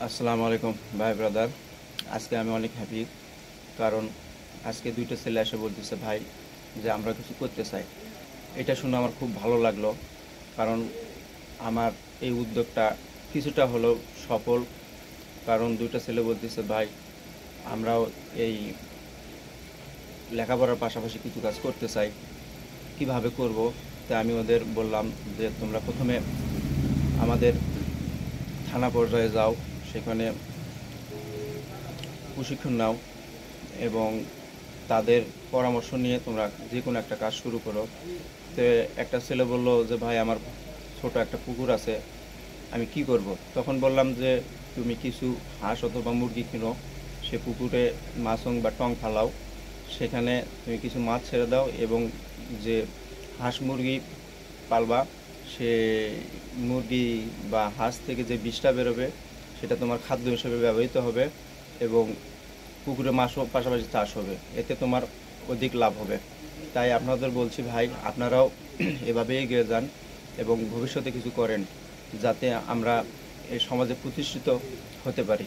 আসসালামু আলাইকুম ভাই ব্রাদার। আজকে আমি অনেক হ্যাপি, কারণ আজকে দুইটা ছেলে এসে বলতেছে ভাই যে আমরা কিছু করতে চাই। এটা শুনে আমার খুব ভালো লাগলো, কারণ আমার এই উদ্যোগটা কিছুটা হলেও সফল। কারণ দুইটা ছেলে বলতেছে ভাই আমরাও এই লেখাপড়ার পাশাপাশি কিছু কাজ করতে চাই, কিভাবে করব। তাই আমি ওদের বললাম যে তোমরা প্রথমে আমাদের থানা পর্যায়ে যাও, সেখানে প্রশিক্ষণ নাও এবং তাদের পরামর্শ নিয়ে তোমরা যে কোনো একটা কাজ শুরু করো। তো একটা ছেলে বলল যে ভাই আমার ছোট একটা পুকুর আছে, আমি কি করব। তখন বললাম যে তুমি কিছু হাঁস অথবা মুরগি কিনো, সে পুকুরে মাছং বা টং ফালাও, সেখানে তুমি কিছু মাছ ছেড়ে দাও এবং যে হাঁস মুরগি পালবা, সে মুরগি বা হাঁস থেকে যে বিষটা বেরোবে সেটা তোমার খাদ্য হিসেবে ব্যবহৃত হবে এবং পুকুরে মাছও পাশাপাশি চাষ হবে, এতে তোমার অধিক লাভ হবে। তাই আপনাদের বলছি ভাই আপনারাও এভাবে এগিয়ে যান এবং ভবিষ্যতে কিছু করেন, যাতে আমরা এই সমাজে প্রতিষ্ঠিত হতে পারি।